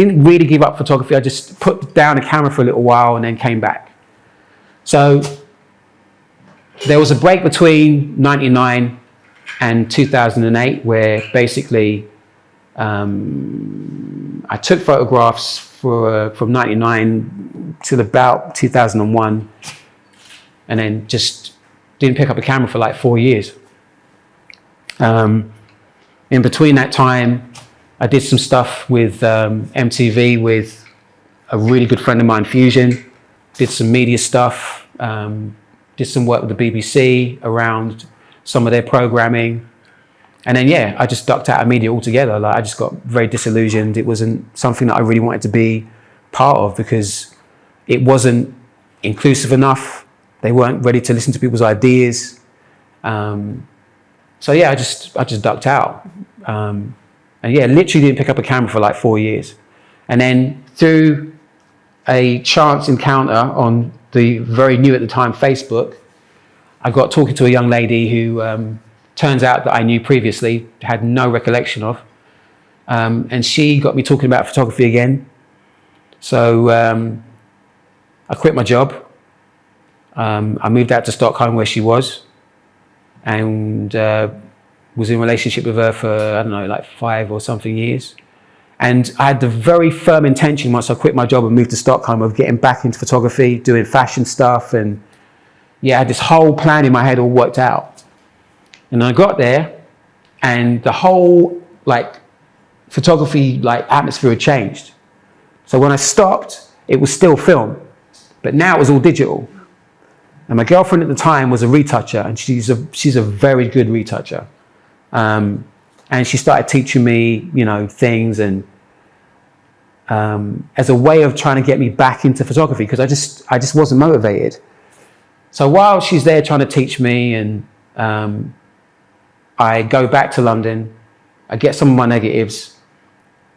didn't really give up photography. I just put down a camera for a little while and then came back. So there was a break between 99 and 2008 where basically I took photographs from 99 till about 2001 and then just didn't pick up a camera for like 4 years. In between that time, I did some stuff with MTV with a really good friend of mine, Fusion. Did some media stuff, did some work with the BBC around some of their programming. And then, yeah, I just ducked out of media altogether. Like, I just got very disillusioned. It wasn't something that I really wanted to be part of because it wasn't inclusive enough. They weren't ready to listen to people's ideas. So yeah, I just ducked out. And yeah, literally didn't pick up a camera for like 4 years. And then through a chance encounter on the very new at the time Facebook, I got talking to a young lady who turns out that I knew previously, had no recollection of. And she got me talking about photography again. So I quit my job. I moved out to Stockholm where she was and was in a relationship with her for, I don't know, like 5 or something years. And I had the very firm intention once I quit my job and moved to Stockholm of getting back into photography, doing fashion stuff. And yeah, I had this whole plan in my head all worked out. And I got there and the whole like photography like atmosphere had changed. So when I stopped, it was still film, but now it was all digital. And my girlfriend at the time was a retoucher, and she's a very good retoucher. And she started teaching me, you know, things and as a way of trying to get me back into photography because I just wasn't motivated. So while she's there trying to teach me and I go back to London, I get some of my negatives,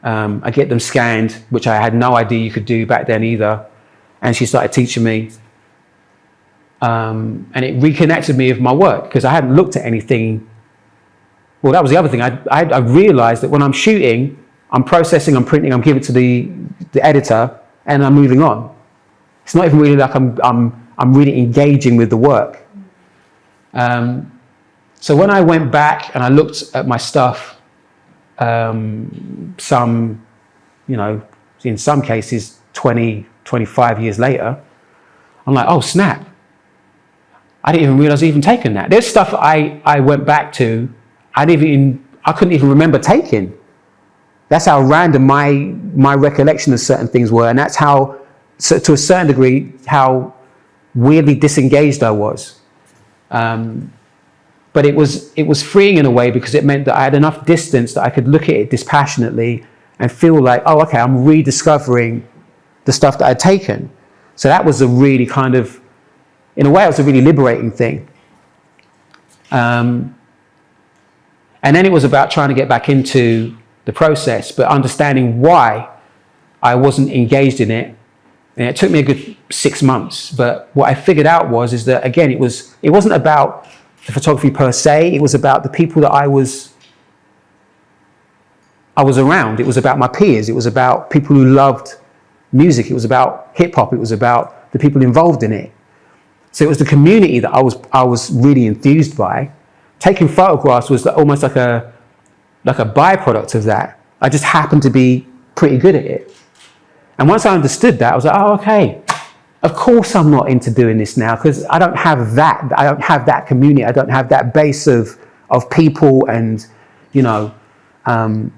I get them scanned, which I had no idea you could do back then either. And she started teaching me. And it reconnected me with my work because I hadn't looked at anything. Well, that was the other thing. I realized that when I'm shooting, I'm processing, I'm printing, I'm giving it to the editor, and I'm moving on. It's not even really like I'm really engaging with the work. So when I went back and I looked at my stuff, some, you know, in some cases 20, 25 years later, I'm like, oh snap. I didn't even realize I'd even taken that. There's stuff I went back to, I couldn't even remember taking. That's how random my recollection of certain things were. And that's how, so to a certain degree, how weirdly disengaged I was. But it was freeing in a way because it meant that I had enough distance that I could look at it dispassionately and feel like, oh, okay, I'm rediscovering the stuff that I'd taken. So that was a really kind of, in a way, it was a really liberating thing. And then it was about trying to get back into the process, but understanding why I wasn't engaged in it. And it took me a good 6 months. But what I figured out is that, again, it wasn't about the photography per se. It was about the people that I was around. It was about my peers. It was about people who loved music. It was about hip hop. It was about the people involved in it. So it was the community that I was really enthused by. Taking photographs was almost like a byproduct of that. I just happened to be pretty good at it. And once I understood that, I was like, oh, okay. Of course I'm not into doing this now because I don't have that. I don't have that community. I don't have that base of people and, you know, and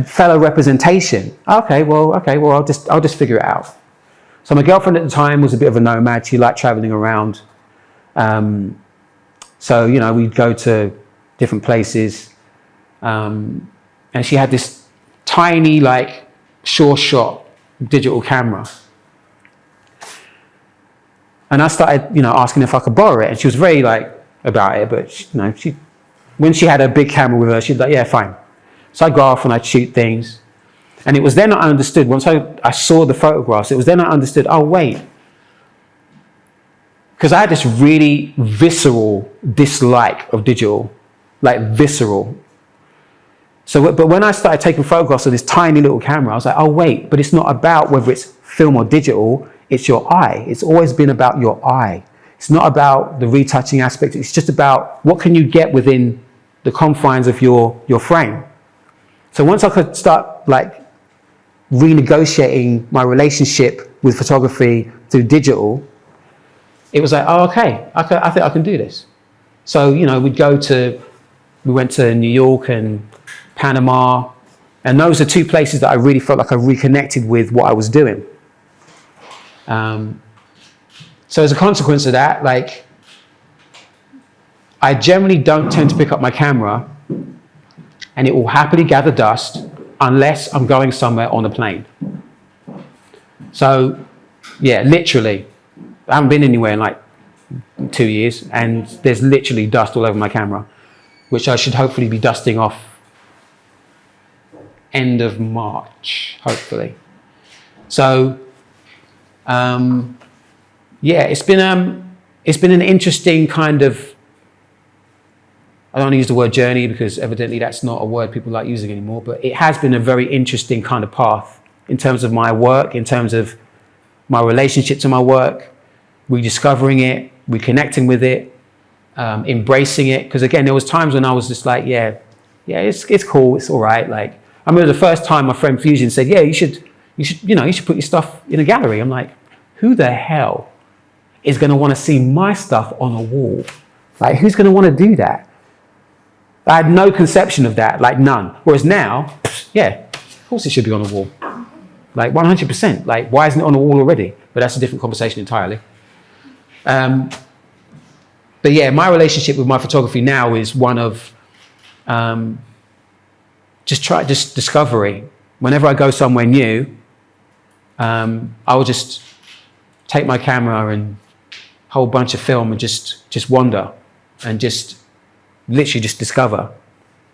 fellow representation. Okay, well, I'll just figure it out. So my girlfriend at the time was a bit of a nomad. She liked traveling around. So, you know, we'd go to different places. And she had this tiny, like, Sure Shot digital camera. And I started, you know, asking if I could borrow it. And she was very, like, about it. But, you know, when she had a big camera with her, she'd be like, yeah, fine. So I'd go off and I'd shoot things. And it was then I understood, once I saw the photographs, it was then I understood, oh, wait. Because I had this really visceral dislike of digital, like visceral. So, but when I started taking photographs with this tiny little camera, I was like, oh wait, but it's not about whether it's film or digital, it's your eye. It's always been about your eye. It's not about the retouching aspect. It's just about what can you get within the confines of your frame. So once I could start like renegotiating my relationship with photography through digital, it was like, oh, okay, I think I can do this. So, you know, we went to New York and Panama, and those are two places that I really felt like I reconnected with what I was doing. So as a consequence of that, like, I generally don't tend to pick up my camera and it will happily gather dust unless I'm going somewhere on a plane. So, yeah, literally, I haven't been anywhere in like 2 years and there's literally dust all over my camera, which I should hopefully be dusting off end of March, hopefully. So, yeah, it's been an interesting kind of, I don't want to use the word journey because evidently that's not a word people like using anymore, but it has been a very interesting kind of path in terms of my work, in terms of my relationship to my work, rediscovering it, reconnecting with it, embracing it. Because again, there was times when I was just like, yeah, it's cool, it's all right. Like, I remember the first time my friend Fusion said, yeah, you should put your stuff in a gallery. I'm like, who the hell is going to want to see my stuff on a wall? Like, who's going to want to do that? I had no conception of that, like none. Whereas now, yeah, of course it should be on a wall. Like 100%. Like, why isn't it on a wall already? But that's a different conversation entirely. But yeah, my relationship with my photography now is one of just discovery. Whenever I go somewhere new, I will just take my camera and a whole bunch of film and just wander and just literally just discover.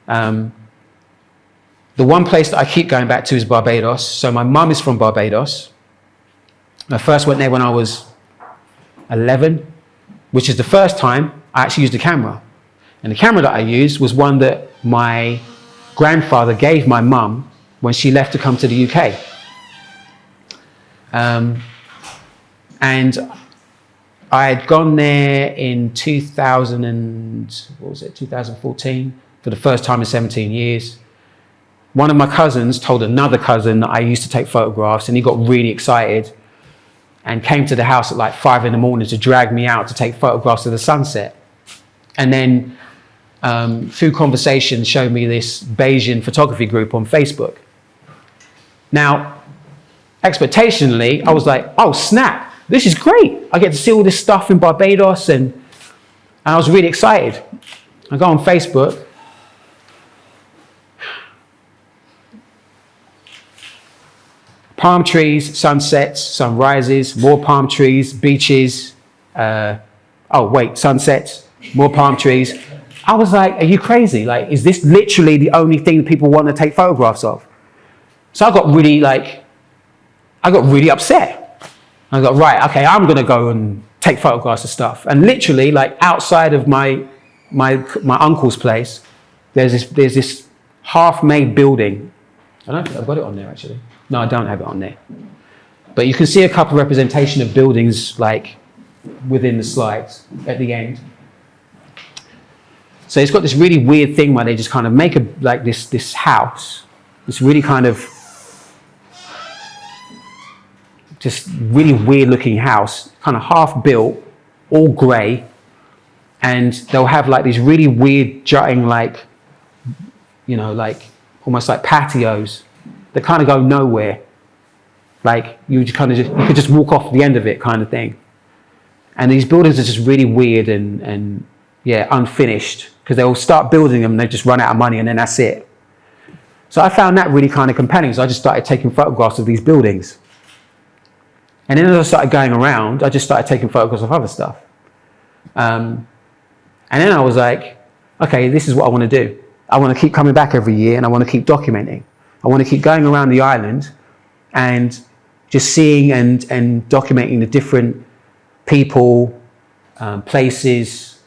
The one place that I keep going back to is Barbados. So my mum is from Barbados. I first went there when I was 11, which is the first time I actually used a camera. And the camera that I used was one that my grandfather gave my mum when she left to come to the UK. And I had gone there in 2014 for the first time in 17 years. One of my cousins told another cousin that I used to take photographs, and he got really excited and came to the house at like 5 in the morning to drag me out to take photographs of the sunset. And then through conversation showed me this Bayesian photography group on Facebook. Now, expectationally, I was like, oh snap, this is great. I get to see all this stuff in Barbados, and I was really excited. I go on Facebook. Palm trees, sunsets, sunrises, more palm trees, beaches. Sunsets, more palm trees. I was like, are you crazy? Like, is this literally the only thing people want to take photographs of? So I got really upset. I got, right, okay, I'm going to go and take photographs of stuff. And literally, like, outside of my uncle's place, there's this half-made building. I don't think I've got it on there, actually. No, I don't have it on there. But you can see a couple of representation of buildings, like, within the slides at the end. So it's got this really weird thing where they just kind of make this house, this really kind of just really weird looking house, kind of half built, all grey, and they'll have like these really weird jutting, like, you know, like almost like patios that kind of go nowhere. Like you could just walk off the end of it, kind of thing. And these buildings are just really weird and yeah, unfinished, because they'll start building them and they just run out of money and then that's it. So I found that really kind of compelling. So I just started taking photographs of these buildings. And then as I started going around, I just started taking photographs of other stuff. And then I was like, okay, this is what I want to do. I want to keep coming back every year and I want to keep documenting. I want to keep going around the island and just seeing and documenting the different people, places,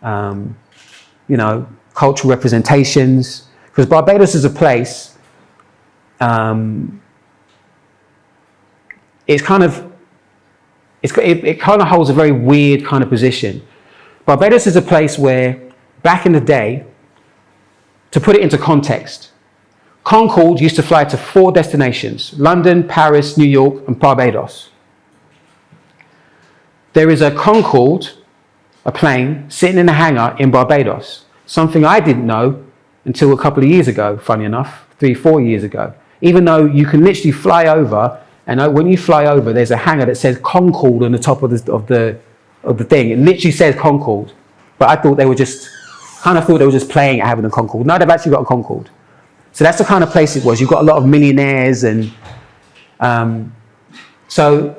you know, cultural representations. Because Because Barbados is a place, it kind of holds a very weird kind of position. Barbados is a place where, back in the day, to put it into context, Concorde used to fly to 4 destinations: London, Paris, New York, and Barbados. There is a Concorde, a plane, sitting in a hangar in Barbados. Something I didn't know until a couple of years ago, funny enough, 3-4 years ago. Even though you can literally fly over, and when you fly over, there's a hangar that says Concorde on the top of the thing. It literally says Concorde. But I thought they were just playing at having a Concorde. No, they've actually got a Concorde. So that's the kind of place it was. You've got a lot of millionaires, and so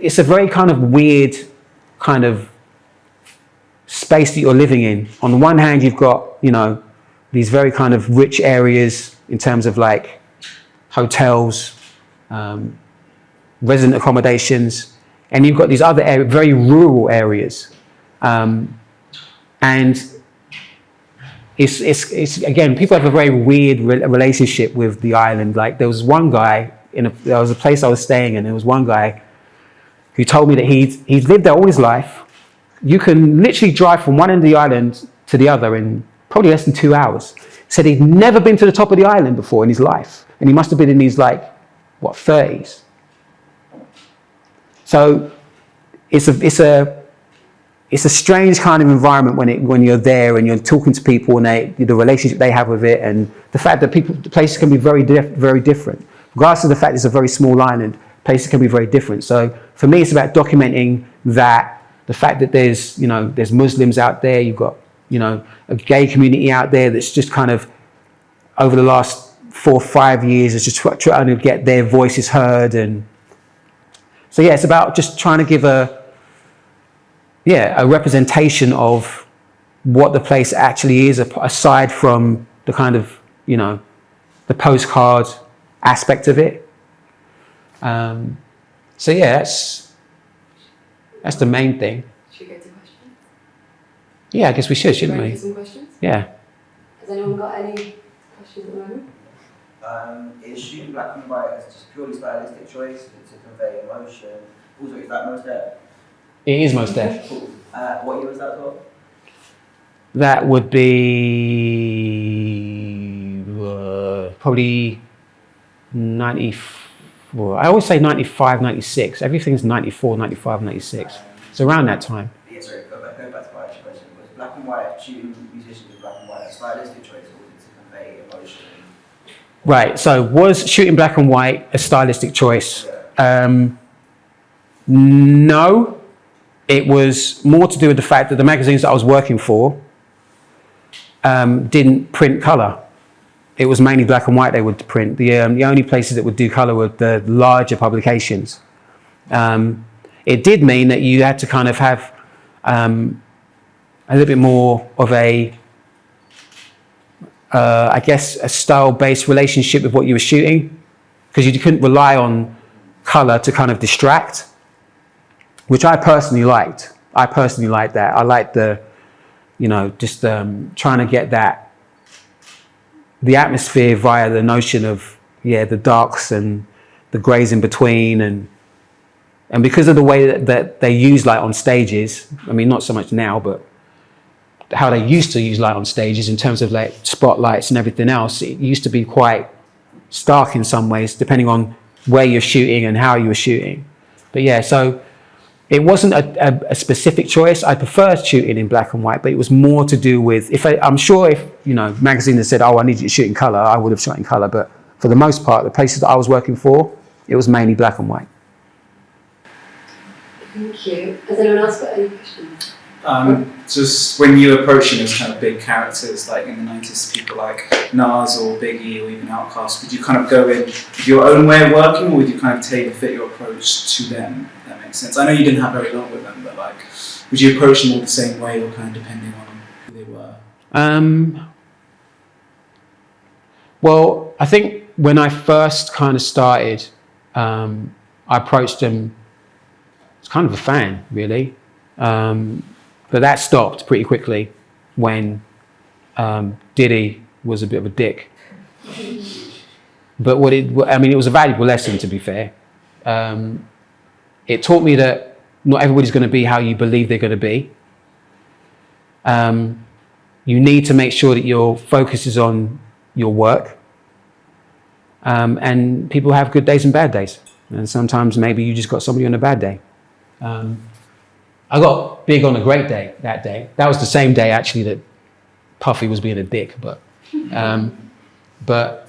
it's a very kind of weird kind of space that you're living in. On the one hand, you've got, these very kind of rich areas in terms of like hotels, resident accommodations, and you've got these other very rural areas. And it's again, people have a very weird relationship with the island. Like there was one guy there was a place I was staying in. There was one guy who told me that he's lived there all his life. You can literally drive from one end of the island to the other in probably less than 2 hours. Said he'd never been to the top of the island before in his life, and he must have been in his 30s. So it's a strange kind of environment when you're there and you're talking to people and the relationship they have with it, and the fact that the places can be very different. Regardless of the fact it's a very small island, places can be very different. So for me, it's about documenting that, the fact that there's Muslims out there, you've got a gay community out there that's just kind of over the last 4 or 5 years is just trying to get their voices heard. And so it's about just trying to give a representation of what the place actually is, aside from the kind of the postcard aspect of it. That's the main thing. Should we go to questions? Yeah, I guess we should, shouldn't we? Some questions? Yeah. Has anyone got any questions at the moment? Is shooting black and white as just purely stylistic choice to convey emotion? Also, is that most deaf? It is most deaf. Cool. What year was that as well? That would be probably 94. I always say 95, 96. Everything's 94, 95, 96. So around that time. Yeah, sorry, go back to my actual question. Was black and white, shooting musicians with black and white a stylistic choice or was it to convey emotion? Right, so was shooting black and white a stylistic choice? Yeah. No, it was more to do with the fact that the magazines that I was working for didn't print colour. It was mainly black and white they would print. The only places that would do colour were the larger publications. It did mean that you had to kind of have a little bit more of a style-based relationship with what you were shooting, because you couldn't rely on colour to kind of distract, which I personally liked. I liked that. I liked the, just trying to get the atmosphere via the notion of, the darks and the greys in between, and because of the way that they use light on stages, I mean, not so much now, but how they used to use light on stages in terms of like spotlights and everything else, it used to be quite stark in some ways, depending on where you're shooting and how you were shooting. But so it wasn't a specific choice. I preferred shooting in black and white, but it was more to do with, I'm sure if, magazines had said, I need you to shoot in colour, I would have shot in colour. But for the most part, the places that I was working for, it was mainly black and white. Thank you. Has anyone else got any questions? Just when you were approaching those kind of big characters, like in the 90s, people like Nas or Biggie or even Outkast, would you kind of go in with your own way of working, or would you kind of tailor fit your approach to them, if that makes sense? I know you didn't have very long with them, but would you approach them all the same way, or kind of depending on who they were? Well, I think when I first kind of started, I approached them as kind of a fan, really. But that stopped pretty quickly when Diddy was a bit of a dick. But it was a valuable lesson, to be fair. It taught me that not everybody's going to be how you believe they're going to be. You need to make sure that your focus is on your work. And people have good days and bad days. And sometimes maybe you just got somebody on a bad day. I got big on a great day that day. That was the same day actually that Puffy was being a dick. But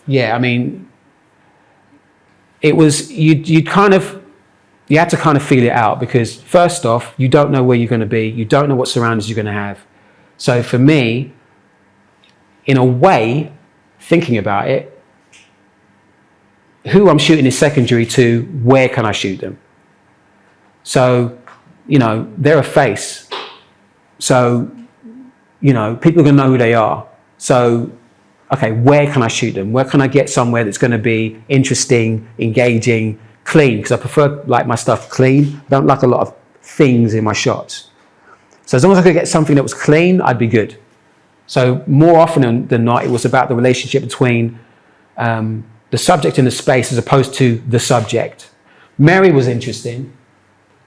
yeah, I mean, it was, you had to kind of feel it out, because first off, you don't know where you're going to be. You don't know what surroundings you're going to have. So for me, in a way, thinking about it, who I'm shooting is secondary to where can I shoot them. So, you know, they're a face. So, you know, people are going to know who they are. So, okay, where can I shoot them? Where can I get somewhere that's going to be interesting, engaging, clean? Because I prefer like my stuff clean. I don't like a lot of things in my shots. So as long as I could get something that was clean, I'd be good. So more often than not, it was about the relationship between the subject in the space as opposed to the subject. Mary was interesting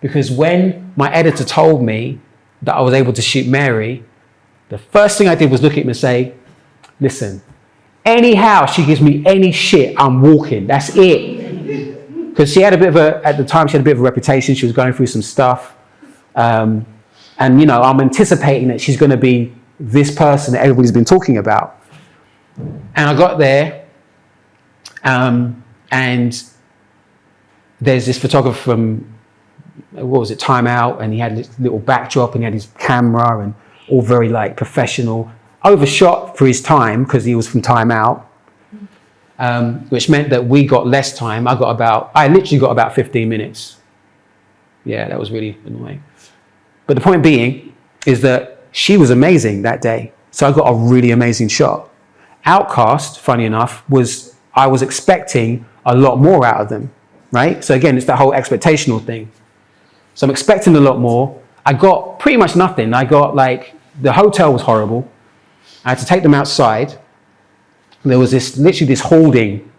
because when my editor told me that I was able to shoot Mary, the first thing I did was look at him and say, listen, anyhow she gives me any shit, I'm walking, that's it. Because she had at the time, she had a bit of a reputation. She was going through some stuff. And, you know, I'm anticipating that she's going to be this person that everybody's been talking about. And I got there, and there's this photographer from, what was it, Time Out, and he had this little backdrop and he had his camera and all very like professional, overshot for his time because he was from Time Out, which meant that we got less time. I literally got about 15 minutes. Yeah, that was really annoying. But the point being is that she was amazing that day. So I got a really amazing shot. Outkast, funny enough, I was expecting a lot more out of them, right? So again, it's that whole expectational thing. So I'm expecting a lot more. I got pretty much nothing. I got like, the hotel was horrible. I had to take them outside. There was literally this hoarding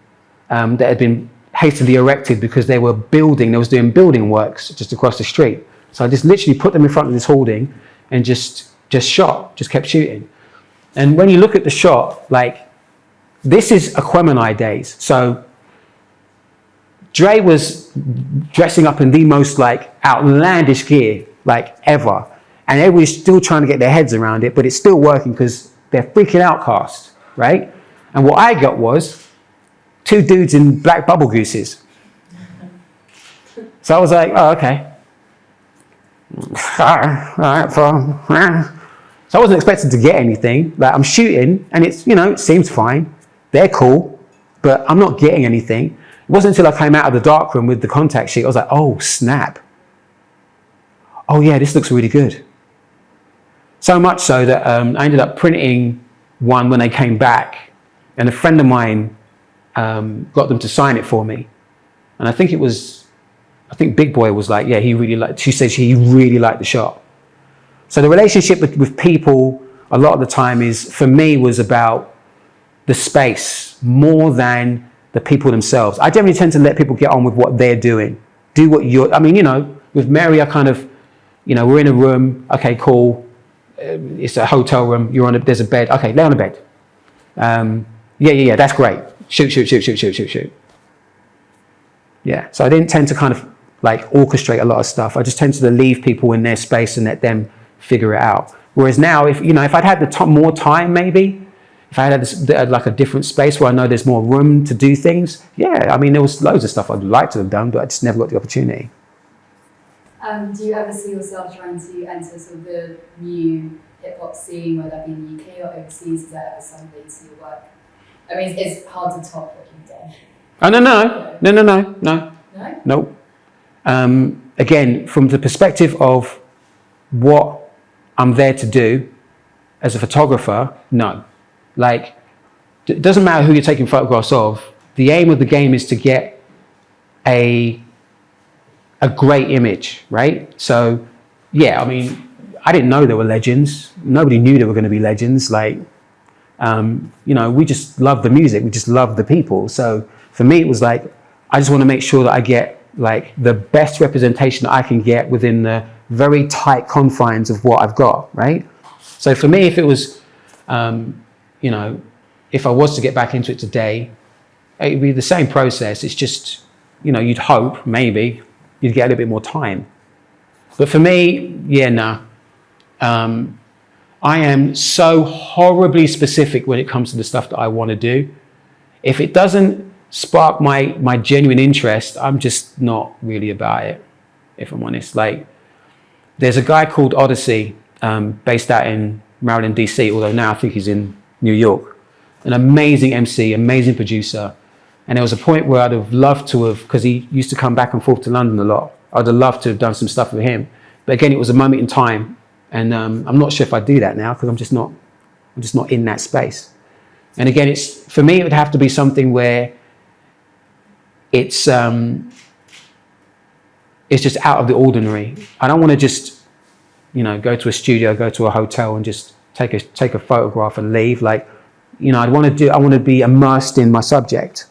that had been hastily erected because they was doing building works just across the street. So I just literally put them in front of this hoarding and just kept shooting. And when you look at the shot, like, this is Aquemini days. So Dre was dressing up in the most like outlandish gear like ever. And everybody's still trying to get their heads around it, but it's still working because they're freaking Outkast, right? And what I got was 2 dudes in black bubble gooses. So I was like, oh, okay. All right, so I wasn't expecting to get anything. Like, I'm shooting and it's, you know, it seems fine. They're cool, but I'm not getting anything. It wasn't until I came out of the darkroom with the contact sheet, I was like, oh, snap. Oh yeah, this looks really good. So much so that I ended up printing one when they came back, and a friend of mine got them to sign it for me. And I think Big Boy was like, yeah, she said he really liked the shot. So the relationship with people a lot of the time for me was about the space more than the people themselves. I generally tend to let people get on with what they're doing. Do what you know, with Mary, I kind of, you know, we're in a room, okay, cool. It's a hotel room, there's a bed, okay, lay on the bed. Yeah, that's great. Shoot. Yeah, so I didn't tend to kind of like orchestrate a lot of stuff. I just tended to leave people in their space and let them figure it out. Whereas now, if I'd had more time, maybe, if I had like a different space where I know there's more room to do things, yeah, I mean, there was loads of stuff I'd like to have done, but I just never got the opportunity. Do you ever see yourself trying to enter sort of the new hip hop scene, whether that be in the UK or overseas? Is that ever something to your work? I mean, it's hard to top what you've done. Oh, no. No? Nope. Again, from the perspective of what I'm there to do as a photographer, no. Like, it doesn't matter who you're taking photographs of. The aim of the game is to get a great image, right? So, yeah, I mean, I didn't know there were legends. Nobody knew there were going to be legends. Like, We just love the music. We just love the people. So for me, it was like, I just want to make sure that I get like the best representation that I can get within the very tight confines of what I've got, right? So for me, if it was, if I was to get back into it today, it would be the same process. It's just, you'd hope maybe you'd get a little bit more time. But for me, I am so horribly specific when it comes to the stuff that I want to do. If it doesn't spark my genuine interest, I'm just not really about it, if I'm honest. Like, there's a guy called Odyssey, based out in Maryland, DC, although now I think he's in New York. An amazing MC, amazing producer. And there was a point where I'd have loved to have, because he used to come back and forth to London a lot, I'd have loved to have done some stuff with him. But again, it was a moment in time. And I'm not sure if I do that now, because I'm just not in that space. And again, for me, it would have to be something where it's just out of the ordinary. I don't want to just, go to a studio, go to a hotel and just take a photograph and leave. Like, I want to be immersed in my subject.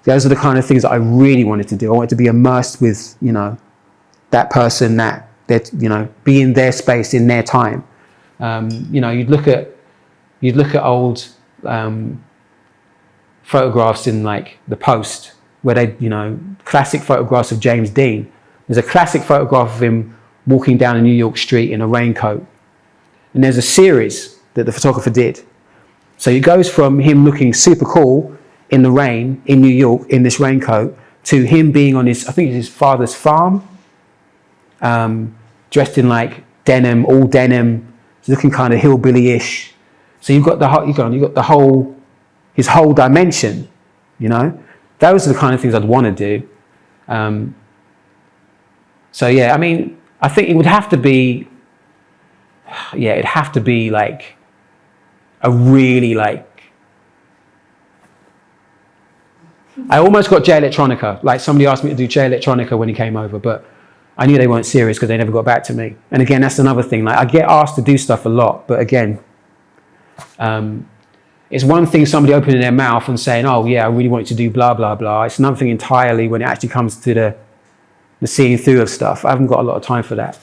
Those are the kind of things that I really wanted to do. I wanted to be immersed with, that person, that be in their space, in their time. You'd look at old photographs in like the Post, where they, classic photographs of James Dean. There's a classic photograph of him walking down a New York street in a raincoat. And there's a series that the photographer did. So it goes from him looking super cool in the rain in New York in this raincoat to him being on I think it's his father's farm, dressed in like denim, all denim, looking kind of hillbilly-ish. So you've got his whole dimension, Those are the kind of things I'd want to do. I think it would have to be, it'd have to be like a really like, I almost got J Electronica. Like, somebody asked me to do J Electronica when he came over, but I knew they weren't serious because they never got back to me. And again, that's another thing. Like, I get asked to do stuff a lot, but again, it's one thing somebody opening their mouth and saying, oh yeah, I really want you to do blah, blah, blah. It's another thing entirely when it actually comes to the seeing through of stuff. I haven't got a lot of time for that.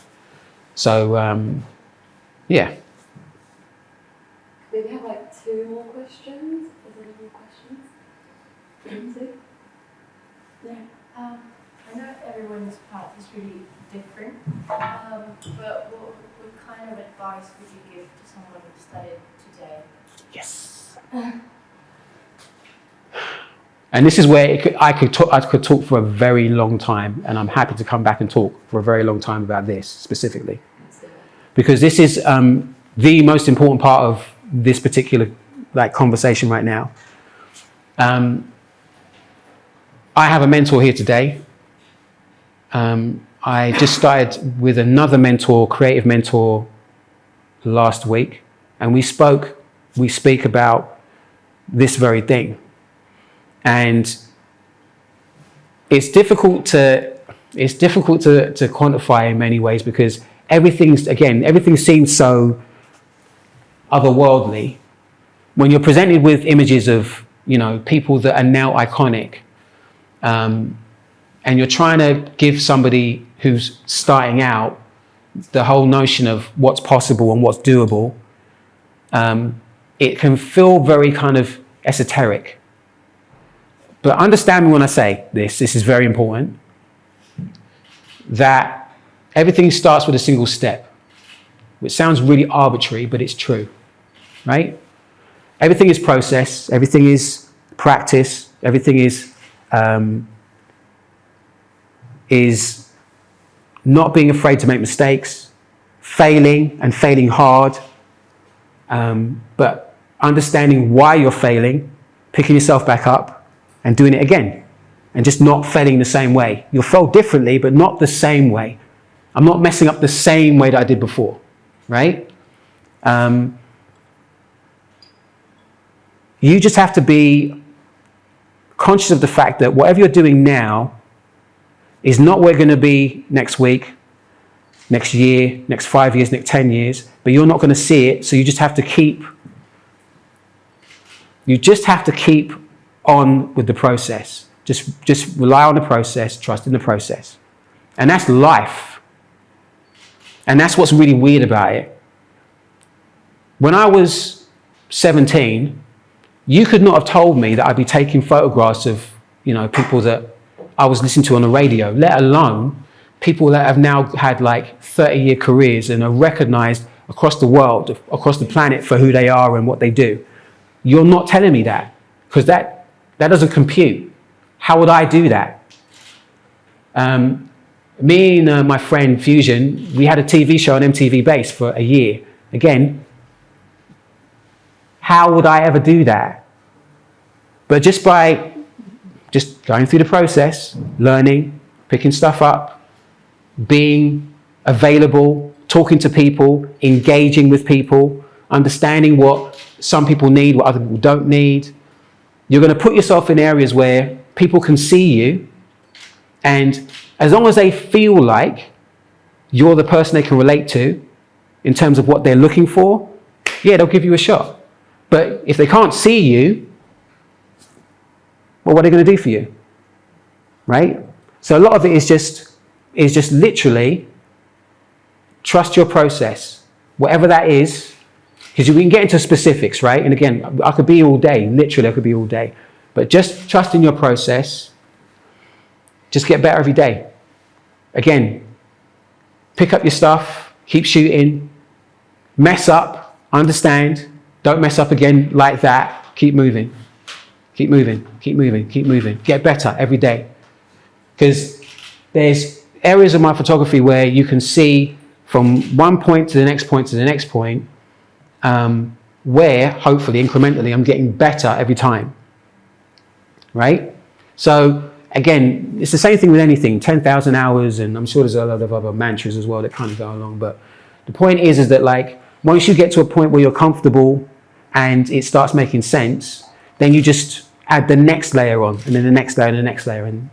So, yeah. Maybe have like 2 more questions. Is there any more questions? 2? Yeah. I know everyone's path is really different, but what kind of advice would you give to someone who studied today? Yes. And this is where I could talk for a very long time, and I'm happy to come back and talk for a very long time about this specifically, because this is the most important part of this particular conversation right now. I have a mentor here today. I just started with another mentor, creative mentor, last week, and we speak about this very thing. And it's difficult to quantify in many ways, because everything seems so otherworldly. When you're presented with images of, people that are now iconic, and you're trying to give somebody who's starting out the whole notion of what's possible and what's doable, it can feel very kind of esoteric. But understand me when I say this is very important, that everything starts with a single step, which sounds really arbitrary, but it's true, right? Everything is process, everything is practice, everything is not being afraid to make mistakes, failing and failing hard, but understanding why you're failing, picking yourself back up and doing it again, and just not failing the same way. You'll fail differently, but not the same way. I'm not messing up the same way that I did before, right? You just have to be conscious of the fact that whatever you're doing now is not where you're going to be next week, next year, next 5 years, next 10 years, but you're not going to see it, so you just have to keep You just have to keep on with the process. Just rely on the process, trust in the process. And that's life. And that's what's really weird about it. When I was 17, you could not have told me that I'd be taking photographs of, people that I was listening to on the radio, let alone people that have now had like 30-year careers and are recognized across the world, across the planet for who they are and what they do. You're not telling me that, because that doesn't compute. How would I do that? Me and my friend Fusion, we had a TV show on MTV Base for a year. Again, how would I ever do that? But just by going through the process, learning, picking stuff up, being available, talking to people, engaging with people, understanding what some people need, what other people don't need. You're going to put yourself in areas where people can see you, and as long as they feel like you're the person they can relate to in terms of what they're looking for, yeah, they'll give you a shot. But if they can't see you, well, what are they going to do for you? Right? So a lot of it is just literally trust your process, whatever that is, because we can get into specifics, right? And again, I could be all day, literally I could be all day, but just trust in your process. Just get better every day. Again, pick up your stuff, keep shooting, mess up, understand, don't mess up again like that, keep moving. Keep moving, keep moving, keep moving. Get better every day. Because there's areas of my photography where you can see from one point to the next point to the next point, where hopefully incrementally I'm getting better every time. Right? So again, it's the same thing with anything, 10,000 hours, and I'm sure there's a lot of other mantras as well that kind of go along. But the point is that like once you get to a point where you're comfortable and it starts making sense, then you just add the next layer on, and then the next layer and the next layer, and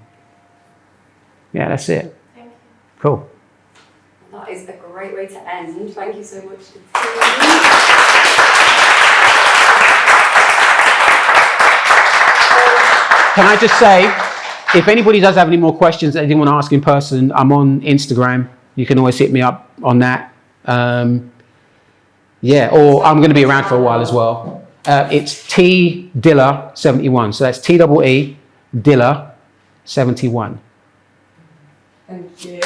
yeah, that's it. Thank you. Cool. That is a great way to end. Thank you so much. Can I just say, if anybody does have any more questions that they didn't want to ask in person, I'm on Instagram. You can always hit me up on that. Yeah, or I'm going to be around for a while as well. It's T Dilla 71. So that's TEE Dilla 71. Thank you.